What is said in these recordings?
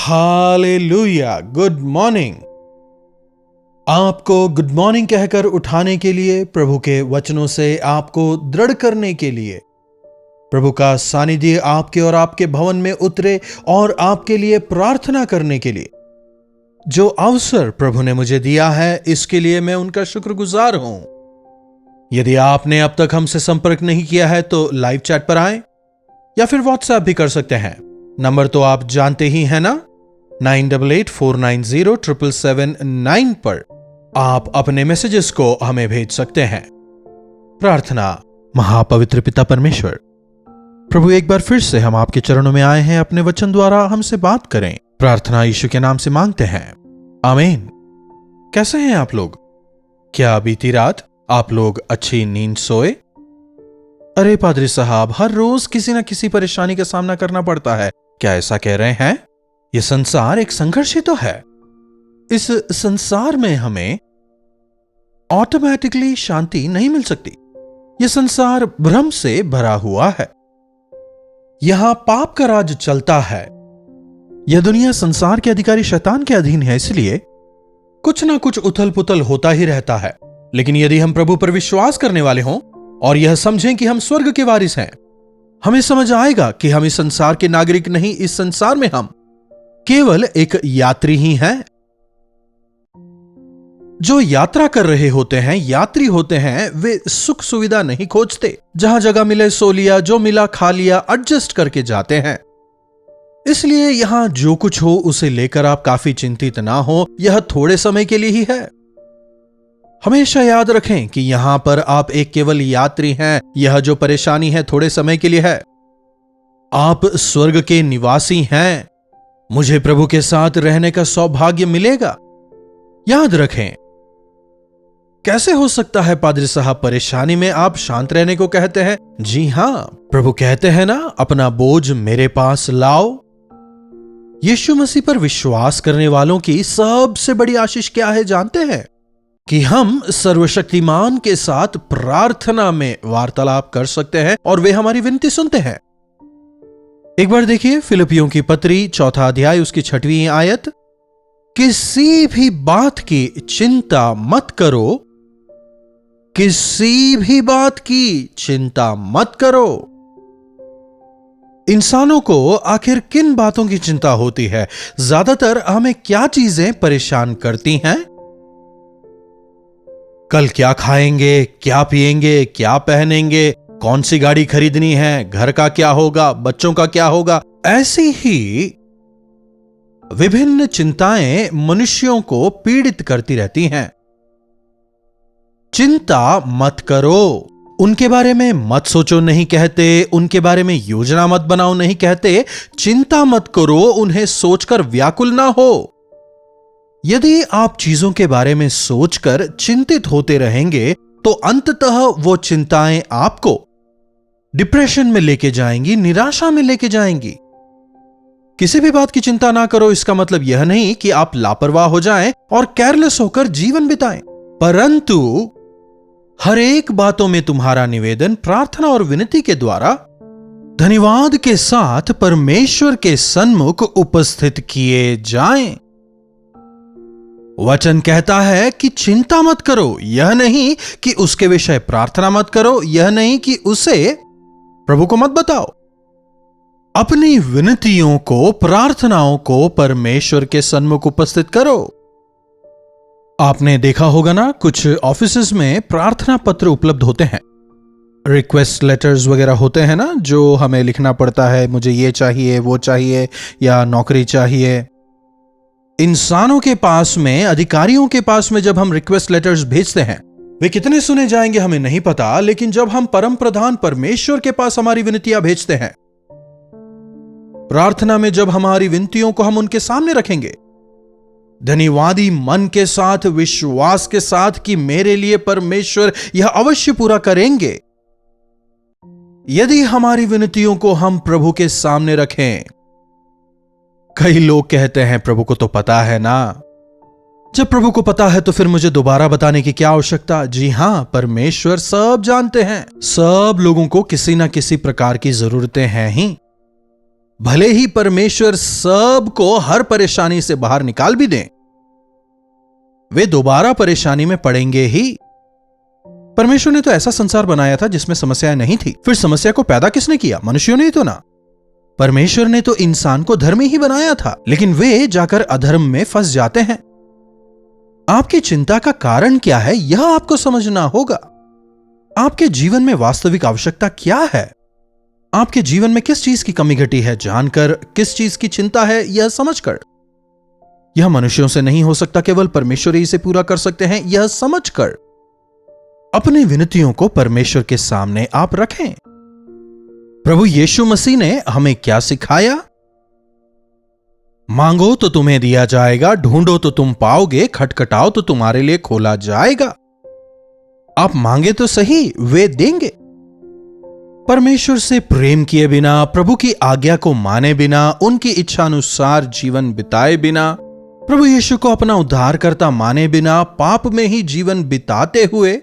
Hallelujah, good morning. आपको good morning कहकर उठाने के लिए, प्रभु के वचनों से आपको दृढ़ करने के लिए, प्रभु का सानिध्य आपके और आपके भवन में उतरे और आपके लिए प्रार्थना करने के लिए जो अवसर प्रभु ने मुझे दिया है, इसके लिए मैं उनका शुक्रगुजार हूं। यदि आपने अब तक हमसे संपर्क नहीं किया है तो लाइव चैट पर आएं या फिर व्हाट्सएप भी कर सकते हैं। नंबर तो आप जानते ही हैं ना, 9884907779 पर आप अपने मैसेजेस को हमें भेज सकते हैं। प्रार्थना। महापवित्र पिता परमेश्वर, प्रभु एक बार फिर से हम आपके चरणों में आए हैं, अपने वचन द्वारा हमसे बात करें। प्रार्थना यीशु के नाम से मांगते हैं, आमीन। कैसे हैं आप लोग? क्या बीती रात आप लोग अच्छी नींद सोए? अरे पादरी साहब, हर रोज किसी न किसी परेशानी का सामना करना पड़ता है, क्या ऐसा कह रहे हैं? यह संसार एक संघर्ष ही तो है। इस संसार में हमें ऑटोमेटिकली शांति नहीं मिल सकती। यह संसार भ्रम से भरा हुआ है। यहां पाप का राज चलता है। यह दुनिया संसार के अधिकारी शैतान के अधीन है, इसलिए कुछ ना कुछ उथल पुथल होता ही रहता है। लेकिन यदि हम प्रभु पर विश्वास करने वाले हों और यह समझें कि हम स्वर्ग के वारिस हैं, हमें समझ आएगा कि हम इस संसार के नागरिक नहीं, इस संसार में हम केवल एक यात्री ही हैं। जो यात्रा कर रहे होते हैं, यात्री होते हैं, वे सुख सुविधा नहीं खोजते। जहां जगह मिले सो लिया, जो मिला खा लिया, एडजस्ट करके जाते हैं। इसलिए यहां जो कुछ हो उसे लेकर आप काफी चिंतित ना हो, यह थोड़े समय के लिए ही है। हमेशा याद रखें कि यहां पर आप एक केवल यात्री हैं। यह जो परेशानी है थोड़े समय के लिए है। आप स्वर्ग के निवासी हैं। मुझे प्रभु के साथ रहने का सौभाग्य मिलेगा। याद रखें। कैसे हो सकता है पादरी साहब, परेशानी में आप शांत रहने को कहते हैं? जी हां, प्रभु कहते हैं ना, अपना बोझ मेरे पास लाओ। यीशु मसीह पर विश्वास करने वालों की सबसे बड़ी आशीष क्या है जानते हैं? कि हम सर्वशक्तिमान के साथ प्रार्थना में वार्तालाप कर सकते हैं और वे हमारी विनती सुनते हैं। एक बार देखिए फिलिपियों की पत्री 4 अध्याय उसकी 6वीं आयत। किसी भी बात की चिंता मत करो, किसी भी बात की चिंता मत करो। इंसानों को आखिर किन बातों की चिंता होती है? ज्यादातर हमें क्या चीजें परेशान करती हैं? कल क्या खाएंगे, क्या पिएंगे, क्या पहनेंगे, कौन सी गाड़ी खरीदनी है, घर का क्या होगा, बच्चों का क्या होगा। ऐसी ही विभिन्न चिंताएं मनुष्यों को पीड़ित करती रहती हैं। चिंता मत करो, उनके बारे में मत सोचो नहीं कहते, उनके बारे में योजना मत बनाओ नहीं कहते। चिंता मत करो, उन्हें सोचकर व्याकुल ना हो। यदि आप चीजों के बारे में सोचकर चिंतित होते रहेंगे तो अंततः वो चिंताएं आपको डिप्रेशन में लेके जाएंगी, निराशा में लेके जाएंगी। किसी भी बात की चिंता ना करो, इसका मतलब यह नहीं कि आप लापरवाह हो जाएं और केयरलेस होकर जीवन बिताएं, परंतु हर एक बातों में तुम्हारा निवेदन प्रार्थना और विनती के द्वारा धन्यवाद के साथ परमेश्वर के सन्मुख उपस्थित किए जाएं। वचन कहता है कि चिंता मत करो, यह नहीं कि उसके विषय प्रार्थना मत करो, यह नहीं कि उसे प्रभु को मत बताओ। अपनी विनतियों को, प्रार्थनाओं को परमेश्वर के सन्मुख उपस्थित करो। आपने देखा होगा ना, कुछ ऑफिसेज में प्रार्थना पत्र उपलब्ध होते हैं, रिक्वेस्ट लेटर्स वगैरह होते हैं ना, जो हमें लिखना पड़ता है, मुझे ये चाहिए, वो चाहिए, या नौकरी चाहिए। इंसानों के पास में, अधिकारियों के पास में जब हम रिक्वेस्ट लेटर्स भेजते हैं, वे कितने सुने जाएंगे हमें नहीं पता। लेकिन जब हम परम प्रधान परमेश्वर के पास हमारी विनतियां भेजते हैं, प्रार्थना में जब हमारी विनतियों को हम उनके सामने रखेंगे, धन्यवादी मन के साथ, विश्वास के साथ कि मेरे लिए परमेश्वर यह अवश्य पूरा करेंगे। यदि हमारी विनतियों को हम प्रभु के सामने रखें। कई लोग कहते हैं प्रभु को तो पता है ना। जब प्रभु को पता है तो फिर मुझे दोबारा बताने की क्या आवश्यकता? जी हां, परमेश्वर सब जानते हैं। सब लोगों को किसी ना किसी प्रकार की जरूरतें हैं ही। भले ही परमेश्वर सबको हर परेशानी से बाहर निकाल भी दें, वे दोबारा परेशानी में पड़ेंगे ही। परमेश्वर ने तो ऐसा संसार बनाया था जिसमें समस्याएं नहीं थी। फिर समस्या को पैदा किसने किया? मनुष्यों ने ही तो ना। परमेश्वर ने तो इंसान को धर्मी ही बनाया था, लेकिन वे जाकर अधर्म में फंस जाते हैं। आपकी चिंता का कारण क्या है, यह आपको समझना होगा। आपके जीवन में वास्तविक आवश्यकता क्या है? आपके जीवन में किस चीज की कमी घटी है जानकर, किस चीज की चिंता है यह समझकर। यह मनुष्यों से नहीं हो सकता, केवल परमेश्वर ही इसे पूरा कर सकते हैं, यह समझकर अपनी विनतियों को परमेश्वर के सामने आप रखें। प्रभु यीशु मसीह ने हमें क्या सिखाया? मांगो तो तुम्हें दिया जाएगा, ढूंढो तो तुम पाओगे, खटखटाओ तो तुम्हारे लिए खोला जाएगा। आप मांगे तो सही, वे देंगे। परमेश्वर से प्रेम किए बिना, प्रभु की आज्ञा को माने बिना, उनकी इच्छा अनुसार जीवन बिताए बिना, प्रभु यीशु को अपना उद्धारकर्ता माने बिना, पाप में ही जीवन बिताते हुए,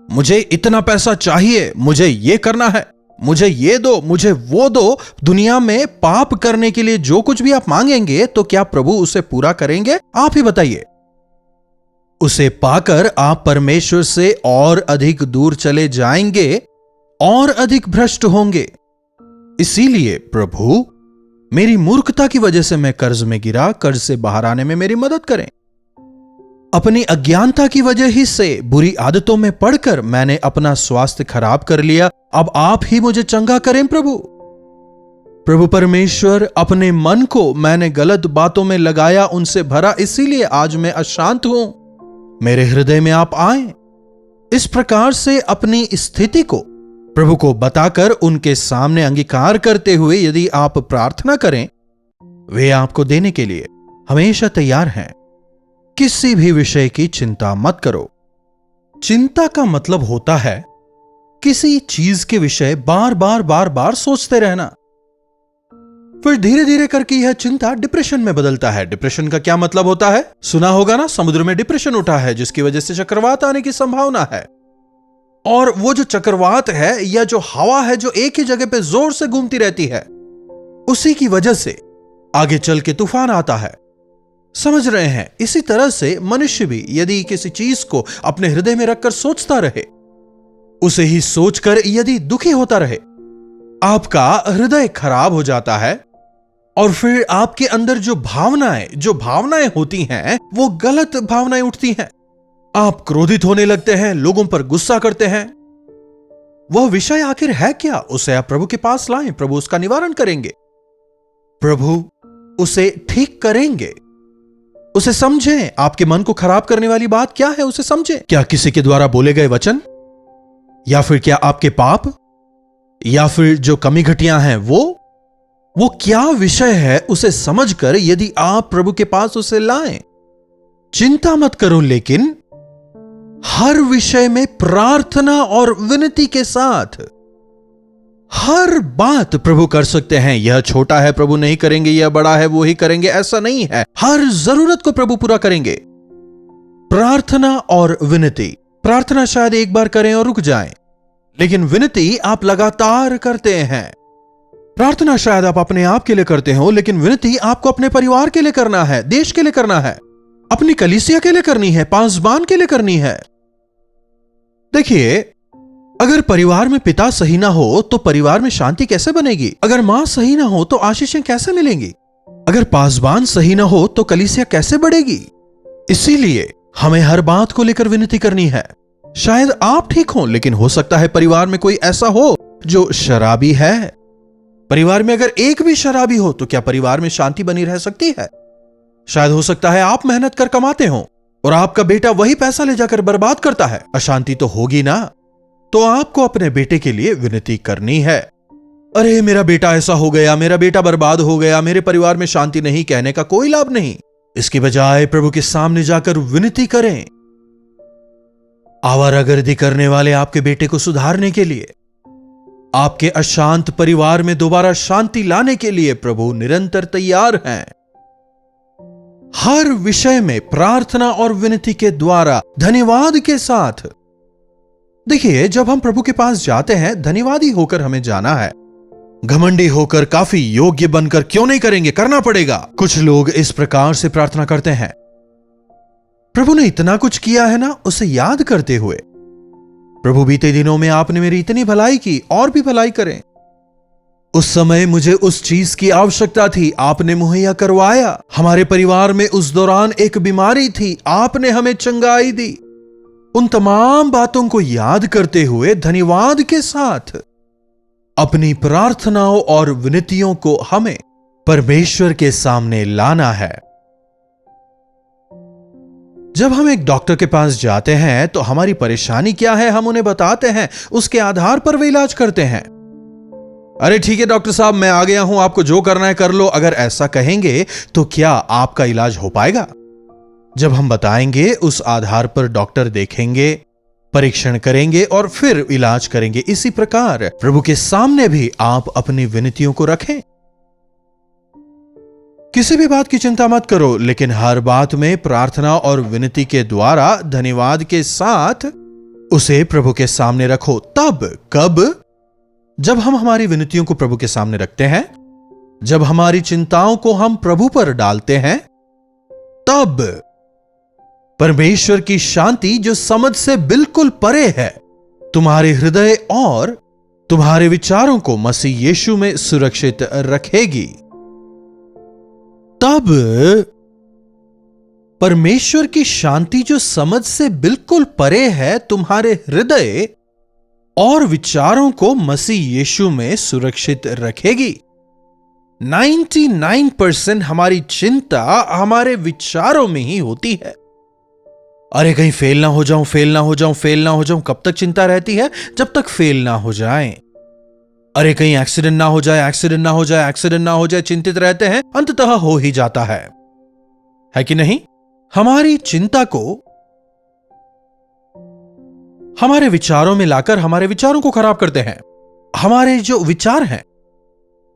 मुझे इतना पैसा चाहिए, मुझे ये करना है, मुझे ये दो, मुझे वो दो, दुनिया में पाप करने के लिए जो कुछ भी आप मांगेंगे, तो क्या प्रभु उसे पूरा करेंगे? आप ही बताइए। उसे पाकर आप परमेश्वर से और अधिक दूर चले जाएंगे और अधिक भ्रष्ट होंगे। इसीलिए प्रभु, मेरी मूर्खता की वजह से मैं कर्ज में गिरा, कर्ज से बाहर आने में मेरी मदद करें। अपनी अज्ञानता की वजह ही से बुरी आदतों में पड़कर मैंने अपना स्वास्थ्य खराब कर लिया, अब आप ही मुझे चंगा करें प्रभु। प्रभु परमेश्वर, अपने मन को मैंने गलत बातों में लगाया, उनसे भरा, इसीलिए आज मैं अशांत हूं। मेरे हृदय में आप आए। इस प्रकार से अपनी स्थिति को प्रभु को बताकर उनके सामने अंगीकार करते हुए यदि आप प्रार्थना करें, वे आपको देने के लिए हमेशा तैयार हैं। किसी भी विषय की चिंता मत करो। चिंता का मतलब होता है किसी चीज के विषय बार बार सोचते रहना। फिर धीरे धीरे करके यह चिंता डिप्रेशन में बदलता है। डिप्रेशन का क्या मतलब होता है? सुना होगा ना, समुद्र में डिप्रेशन उठा है जिसकी वजह से चक्रवात आने की संभावना है। और वो जो चक्रवात है या जो हवा है जो एक ही जगह पे जोर से घूमती रहती है, उसी की वजह से आगे चल के तूफान आता है। समझ रहे हैं? इसी तरह से मनुष्य भी यदि किसी चीज को अपने हृदय में रखकर सोचता रहे, उसे ही सोचकर यदि दुखी होता रहे, आपका हृदय खराब हो जाता है और फिर आपके अंदर जो भावनाएं होती हैं वो गलत भावनाएं उठती हैं। आप क्रोधित होने लगते हैं, लोगों पर गुस्सा करते हैं। वह विषय आखिर है क्या? उसे आप प्रभु के पास लाएं, प्रभु उसका निवारण करेंगे, प्रभु उसे ठीक करेंगे। उसे समझें, आपके मन को खराब करने वाली बात क्या है उसे समझें। क्या किसी के द्वारा बोले गए वचन, या फिर क्या आपके पाप, या फिर जो कमी घटियां हैं वो क्या विषय है उसे समझकर यदि आप प्रभु के पास उसे लाएं। चिंता मत करो, लेकिन हर विषय में प्रार्थना और विनती के साथ हर बात प्रभु कर सकते हैं। यह छोटा है प्रभु नहीं करेंगे, यह बड़ा है वो ही करेंगे, ऐसा नहीं है। हर जरूरत को प्रभु पूरा करेंगे। प्रार्थना और विनती, प्रार्थना शायद एक बार करें और रुक जाएं, लेकिन विनती आप लगातार करते हैं। प्रार्थना शायद आप अपने आप के लिए करते हो, लेकिन विनती आपको अपने परिवार के लिए करना है, देश के लिए करना है, अपनी कलीसिया के लिए करनी है, पासबान के लिए करनी है। देखिए, अगर परिवार में पिता सही ना हो तो परिवार में शांति कैसे बनेगी? अगर मां सही ना हो तो आशीषें कैसे मिलेंगी? अगर पासबान सही ना हो तो कलीसिया कैसे बढ़ेगी? इसीलिए हमें हर बात को लेकर विनती करनी है। शायद आप ठीक हो, लेकिन हो सकता है परिवार में कोई ऐसा हो जो शराबी है। परिवार में अगर एक भी शराबी हो तो क्या परिवार में शांति बनी रह सकती है? शायद हो सकता है आप मेहनत कर कमाते हो और आपका बेटा वही पैसा ले जाकर बर्बाद करता है, अशांति तो होगी ना। तो आपको अपने बेटे के लिए विनती करनी है। अरे मेरा बेटा ऐसा हो गया, मेरा बेटा बर्बाद हो गया, मेरे परिवार में शांति नहीं, कहने का कोई लाभ नहीं। इसके बजाय प्रभु के सामने जाकर विनती करें। आवारागर्दी करने वाले आपके बेटे को सुधारने के लिए, आपके अशांत परिवार में दोबारा शांति लाने के लिए प्रभु निरंतर तैयार हैं। हर विषय में प्रार्थना और विनती के द्वारा धन्यवाद के साथ। देखिए, जब हम प्रभु के पास जाते हैं, धन्यवादी होकर हमें जाना है। घमंडी होकर काफी योग्य बनकर क्यों नहीं करेंगे, करना पड़ेगा। कुछ लोग इस प्रकार से प्रार्थना करते हैं। प्रभु ने इतना कुछ किया है ना, उसे याद करते हुए, प्रभु बीते दिनों में आपने मेरी इतनी भलाई की, और भी भलाई करें। उस समय मुझे उस चीज की आवश्यकता थी, आपने मुहैया करवाया। हमारे परिवार में उस दौरान एक बीमारी थी, आपने हमें चंगाई दी। उन तमाम बातों को याद करते हुए धन्यवाद के साथ अपनी प्रार्थनाओं और विनतियों को हमें परमेश्वर के सामने लाना है। जब हम एक डॉक्टर के पास जाते हैं तो हमारी परेशानी क्या है हम उन्हें बताते हैं, उसके आधार पर वे इलाज करते हैं। अरे ठीक है डॉक्टर साहब, मैं आ गया हूं, आपको जो करना है कर लो। अगर ऐसा कहेंगे तो क्या आपका इलाज हो पाएगा? जब हम बताएंगे उस आधार पर डॉक्टर देखेंगे, परीक्षण करेंगे और फिर इलाज करेंगे। इसी प्रकार प्रभु के सामने भी आप अपनी विनतियों को रखें। किसी भी बात की चिंता मत करो, लेकिन हर बात में प्रार्थना और विनती के द्वारा धन्यवाद के साथ उसे प्रभु के सामने रखो। तब कब? जब हम हमारी विनतियों को प्रभु के सामने रखते हैं, जब हमारी चिंताओं को हम प्रभु पर डालते हैं, तब परमेश्वर की शांति जो समझ से बिल्कुल परे है, तुम्हारे हृदय और तुम्हारे विचारों को मसीह यीशु में सुरक्षित रखेगी। तब परमेश्वर की शांति जो समझ से बिल्कुल परे है, तुम्हारे हृदय और विचारों को मसीह यीशु में सुरक्षित रखेगी। 99% हमारी चिंता हमारे विचारों में ही होती है। अरे कहीं फेल ना हो जाऊं, फेल ना हो जाऊं, फेल ना हो जाऊं। कब तक चिंता रहती है? जब तक फेल ना हो जाए। अरे कहीं एक्सीडेंट ना हो जाए, एक्सीडेंट ना हो जाए, एक्सीडेंट ना हो जाए। चिंतित रहते हैं, अंततः हो ही जाता है कि नहीं? हमारी चिंता को हमारे विचारों में लाकर हमारे विचारों को खराब करते हैं। हमारे जो विचार हैं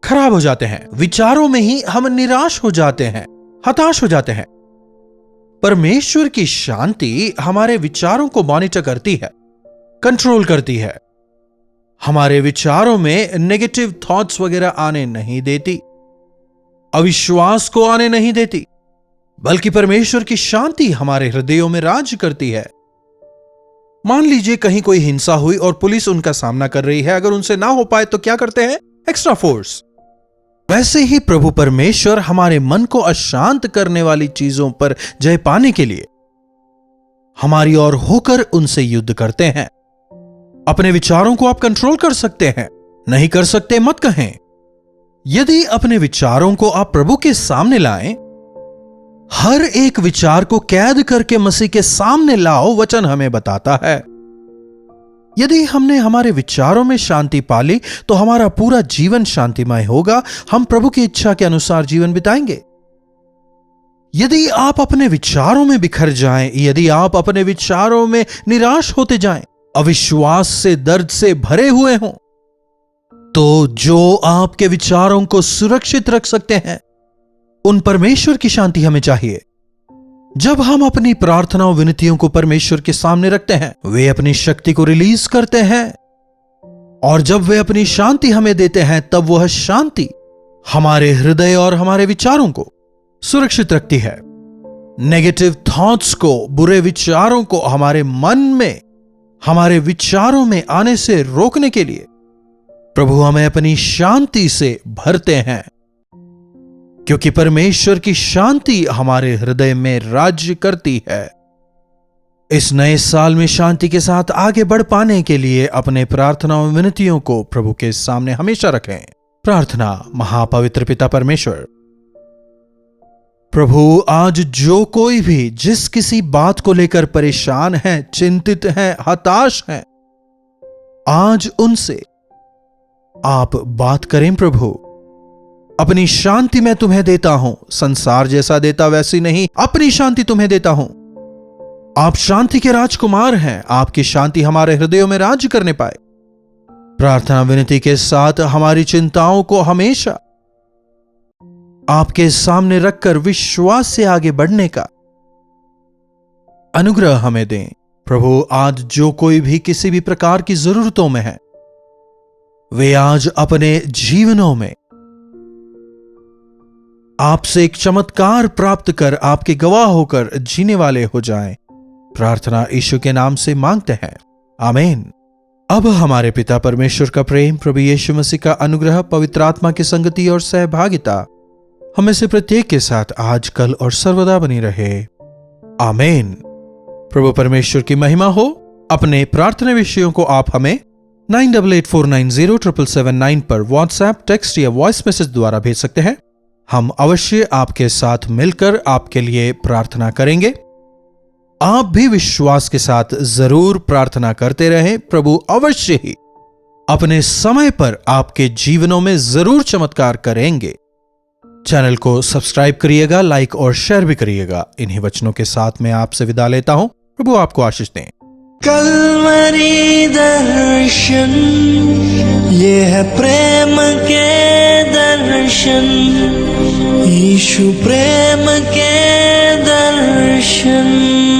खराब हो जाते हैं। विचारों में ही हम निराश हो जाते हैं, हताश हो जाते हैं। परमेश्वर की शांति हमारे विचारों को मॉनिटर करती है, कंट्रोल करती है। हमारे विचारों में नेगेटिव थॉट्स वगैरह आने नहीं देती, अविश्वास को आने नहीं देती, बल्कि परमेश्वर की शांति हमारे हृदयों में राज करती है। मान लीजिए कहीं कोई हिंसा हुई और पुलिस उनका सामना कर रही है। अगर उनसे ना हो पाए तो क्या करते हैं? Extra force. वैसे ही प्रभु परमेश्वर हमारे मन को अशांत करने वाली चीजों पर जय पाने के लिए हमारी ओर होकर उनसे युद्ध करते हैं। अपने विचारों को आप कंट्रोल कर सकते हैं, नहीं कर सकते मत कहें। यदि अपने विचारों को आप प्रभु के सामने लाएं, हर एक विचार को कैद करके मसीह के सामने लाओ, वचन हमें बताता है। यदि हमने हमारे विचारों में शांति पाली तो हमारा पूरा जीवन शांतिमय होगा। हम प्रभु की इच्छा के अनुसार जीवन बिताएंगे। यदि आप अपने विचारों में बिखर जाएं, यदि आप अपने विचारों में निराश होते जाएं, अविश्वास से, दर्द से भरे हुए हों, तो जो आपके विचारों को सुरक्षित रख सकते हैं, उन परमेश्वर की शांति हमें चाहिए। जब हम अपनी प्रार्थना और विनतियों को परमेश्वर के सामने रखते हैं, वे अपनी शक्ति को रिलीज करते हैं, और जब वे अपनी शांति हमें देते हैं, तब वह शांति हमारे हृदय और हमारे विचारों को सुरक्षित रखती है। नेगेटिव थॉट्स को, बुरे विचारों को हमारे मन में, हमारे विचारों में आने से रोकने के लिए प्रभु हमें अपनी शांति से भरते हैं, क्योंकि परमेश्वर की शांति हमारे हृदय में राज्य करती है। इस नए साल में शांति के साथ आगे बढ़ पाने के लिए अपने प्रार्थना और विनतियों को प्रभु के सामने हमेशा रखें। प्रार्थना। महापवित्र पिता परमेश्वर, प्रभु आज जो कोई भी जिस किसी बात को लेकर परेशान है, चिंतित है, हताश है, आज उनसे आप बात करें। प्रभु अपनी शांति मैं तुम्हें देता हूं, संसार जैसा देता वैसी नहीं, अपनी शांति तुम्हें देता हूं। आप शांति के राजकुमार हैं, आपकी शांति हमारे हृदयों में राज करने पाए। प्रार्थना विनती के साथ हमारी चिंताओं को हमेशा आपके सामने रखकर विश्वास से आगे बढ़ने का अनुग्रह हमें दें। प्रभु आज जो कोई भी किसी भी प्रकार की जरूरतों में है, वे आज अपने जीवनों में आपसे एक चमत्कार प्राप्त कर आपके गवाह होकर जीने वाले हो जाएं। प्रार्थना यीशु के नाम से मांगते हैं, आमीन। अब हमारे पिता परमेश्वर का प्रेम, प्रभु यीशु मसीह का अनुग्रह, पवित्र आत्मा की संगति और सहभागिता हमें से प्रत्येक के साथ आज, कल और सर्वदा बनी रहे, आमीन। प्रभु परमेश्वर की महिमा हो। अपने प्रार्थना विषयों को आप हमें 9884907779 पर व्हाट्सएप, टेक्स्ट या वॉइस मैसेज द्वारा भेज सकते हैं। हम अवश्य आपके साथ मिलकर आपके लिए प्रार्थना करेंगे। आप भी विश्वास के साथ जरूर प्रार्थना करते रहें। प्रभु अवश्य ही अपने समय पर आपके जीवनों में जरूर चमत्कार करेंगे। चैनल को सब्सक्राइब करिएगा, लाइक और शेयर भी करिएगा। इन्हीं वचनों के साथ मैं आपसे विदा लेता हूं। प्रभु आपको आशीष दें। कल्वरी दर्शन, ये है प्रेम के दर्शन, यीशु प्रेम के दर्शन।